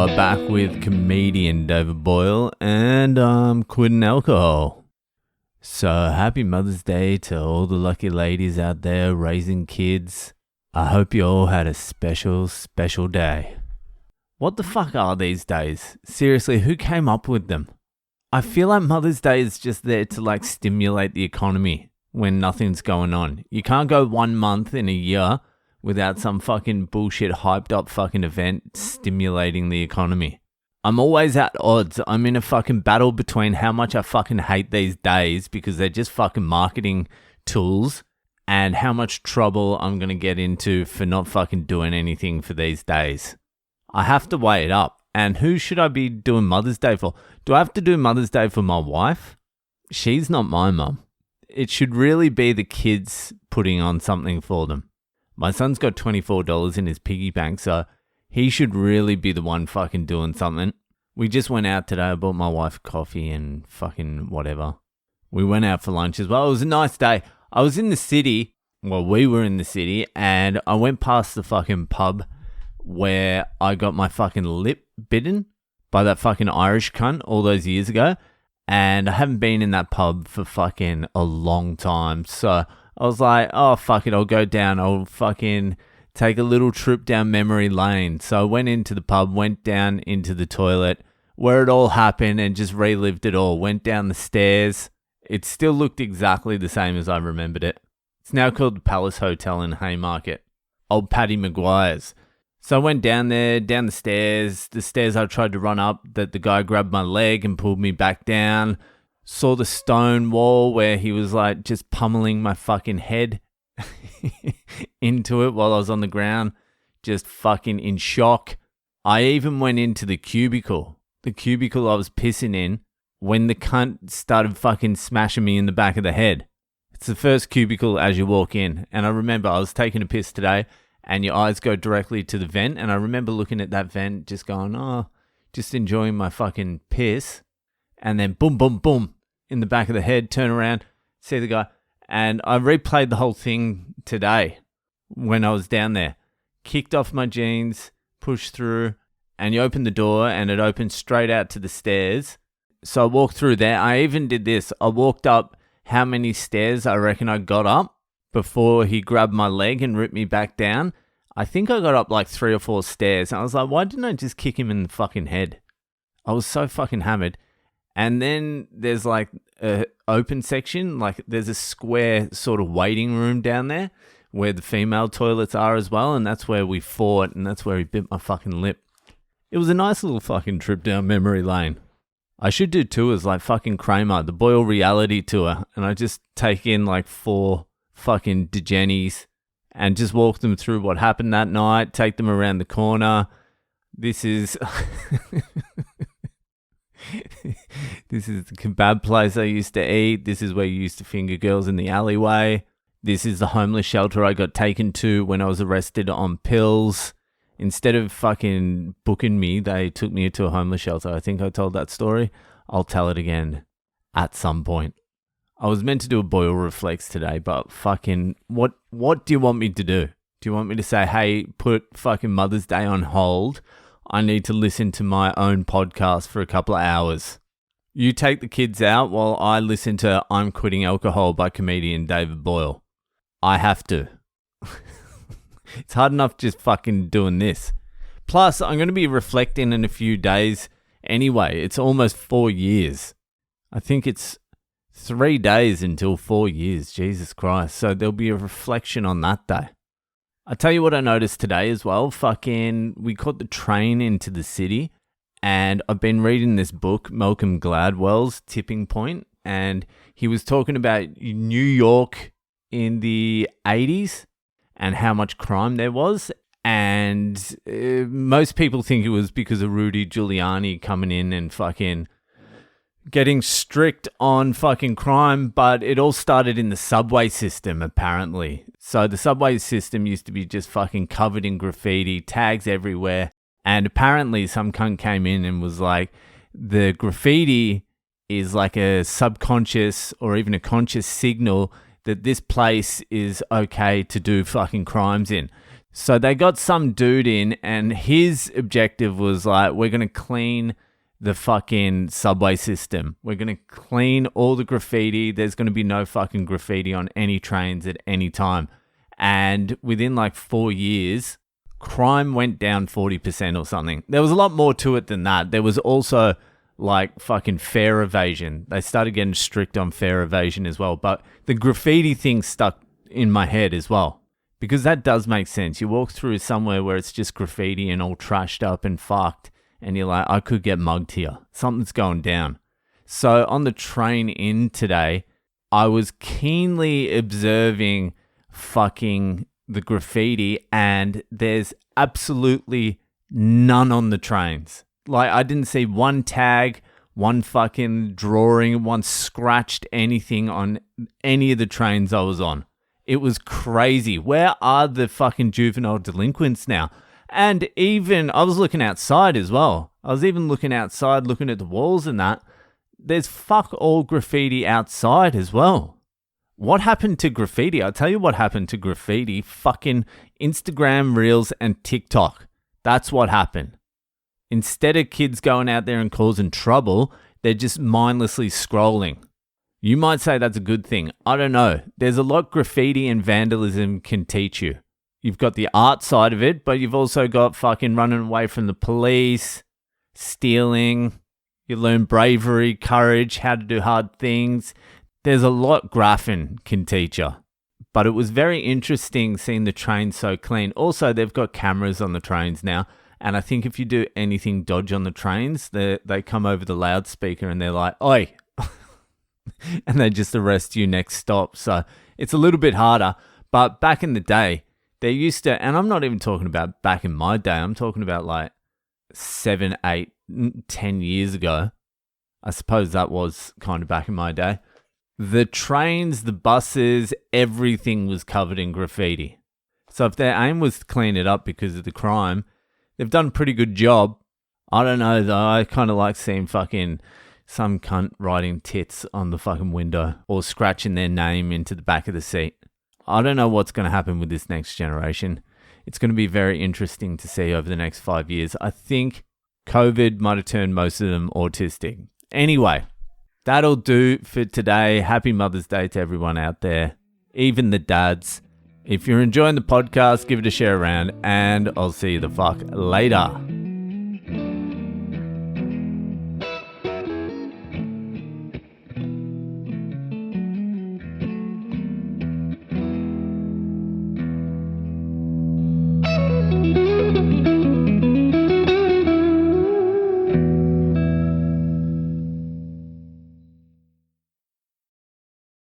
are back with comedian David Boyle, and I'm quitting alcohol. So happy Mother's Day to all the lucky ladies out there raising kids. I hope you all had a special, special day. What the fuck are these days? Seriously, who came up with them? I feel like Mother's Day is just there to stimulate the economy when nothing's going on. You can't go 1 month in a year without some fucking bullshit hyped up fucking event stimulating the economy. I'm always at odds. I'm in a fucking battle between how much I fucking hate these days because they're just fucking marketing tools and how much trouble I'm going to get into for not fucking doing anything for these days. I have to weigh it up. And who should I be doing Mother's Day for? Do I have to do Mother's Day for my wife? She's not my mum. It should really be the kids putting on something for them. My son's got $24 in his piggy bank, so he should really be the one fucking doing something. We just went out today. I bought my wife coffee and fucking whatever. We went out for lunch as well. It was a nice day. I was in the city. Well, we were in the city, and I went past the fucking pub where I got my fucking lip bitten by that fucking Irish cunt all those years ago. And I haven't been in that pub for fucking a long time. So I was like, oh, fuck it, I'll go down. I'll fucking take a little trip down memory lane. So I went into the pub, went down into the toilet where it all happened and just relived it all. Went down the stairs. It still looked exactly the same as I remembered it. It's now called the Palace Hotel in Haymarket. Old Paddy Maguire's. So I went down there, down the stairs I tried to run up, that the guy grabbed my leg and pulled me back down. Saw the stone wall where he was just pummeling my fucking head into it while I was on the ground, just fucking in shock. I even went into the cubicle I was pissing in, when the cunt started fucking smashing me in the back of the head. It's the first cubicle as you walk in. And I remember I was taking a piss today, and your eyes go directly to the vent. And I remember looking at that vent just going, oh, just enjoying my fucking piss. And then boom, boom, boom, in the back of the head, turn around, see the guy. And I replayed the whole thing today when I was down there. Kicked off my jeans, pushed through, and you open the door and it opens straight out to the stairs. So I walked through there. I even did this. I walked up how many stairs I reckon I got up before he grabbed my leg and ripped me back down. I think I got up 3 or 4 stairs. And I was like, why didn't I just kick him in the fucking head? I was so fucking hammered. And then there's a open section, there's a square sort of waiting room down there where the female toilets are as well. And that's where we fought, and that's where he bit my fucking lip. It was a nice little fucking trip down memory lane. I should do tours like fucking Kramer, the Boyle reality tour. And I just take in 4 fucking degennies and just walk them through what happened that night, take them around the corner. This is this is the kebab place I used to eat. This is where you used to finger girls in the alleyway. This is the homeless shelter I got taken to when I was arrested on pills. Instead of fucking booking me, they took me to a homeless shelter. I think I told that story. I'll tell it again at some point. I was meant to do a Boyle Reflex today, but fucking what do you want me to do? Do you want me to say, hey, put fucking Mother's Day on hold? I need to listen to my own podcast for a couple of hours. You take the kids out while I listen to I'm Quitting Alcohol by comedian David Boyle. I have to. It's hard enough just fucking doing this. Plus, I'm going to be reflecting in a few days anyway. It's almost 4 years. I think it's 3 days until 4 years. Jesus Christ. So there'll be a reflection on that day. I tell you what I noticed today as well. We caught the train into the city, and I've been reading this book, Malcolm Gladwell's Tipping Point, and he was talking about New York in the 80s and how much crime there was. And most people think it was because of Rudy Giuliani coming in and fucking getting strict on fucking crime, but it all started in the subway system, apparently. So the subway system used to be just fucking covered in graffiti, tags everywhere, and apparently some cunt came in and was like, the graffiti is like a subconscious or even a conscious signal that this place is okay to do fucking crimes in. So they got some dude in, and his objective was like, we're going to clean the fucking subway system. We're going to clean all the graffiti. There's going to be no fucking graffiti on any trains at any time. And within like 4 years, crime went down 40% or something. There was a lot more to it than that. There was also like fucking fare evasion. They started getting strict on fare evasion as well. But the graffiti thing stuck in my head as well, because that does make sense. You walk through somewhere where it's just graffiti and all trashed up and fucked, and you're like, I could get mugged here. Something's going down. So on the train in today, I was keenly observing fucking the graffiti, and there's absolutely none on the trains. Like, I didn't see one tag, one fucking drawing, one scratched anything on any of the trains I was on. It was crazy. Where are the fucking juvenile delinquents now? And even, I was looking outside as well. I was even looking outside, looking at the walls and that. There's fuck all graffiti outside as well. What happened to graffiti? I'll tell you what happened to graffiti. Fucking Instagram Reels and TikTok. That's what happened. Instead of kids going out there and causing trouble, they're just mindlessly scrolling. You might say that's a good thing. I don't know. There's a lot graffiti and vandalism can teach you. You've got the art side of it, but you've also got fucking running away from the police, stealing. You learn bravery, courage, how to do hard things. There's a lot Graffin can teach you. But it was very interesting seeing the trains so clean. Also, they've got cameras on the trains now. And I think if you do anything dodge on the trains, they come over the loudspeaker and they're like, oi. And they just arrest you next stop. So it's a little bit harder. But back in the day, they used to, and I'm not even talking about back in my day, I'm talking about like 7, 8, 10 years ago. I suppose that was kind of back in my day. The trains, the buses, everything was covered in graffiti. So if their aim was to clean it up because of the crime, they've done a pretty good job. I don't know though, I kind of like seeing fucking some cunt writing tits on the fucking window or scratching their name into the back of the seat. I don't know what's going to happen with this next generation. It's going to be very interesting to see over the next 5 years. I think COVID might have turned most of them autistic. Anyway, that'll do for today. Happy Mother's Day to everyone out there, even the dads. If you're enjoying the podcast, give it a share around, and I'll see you the fuck later.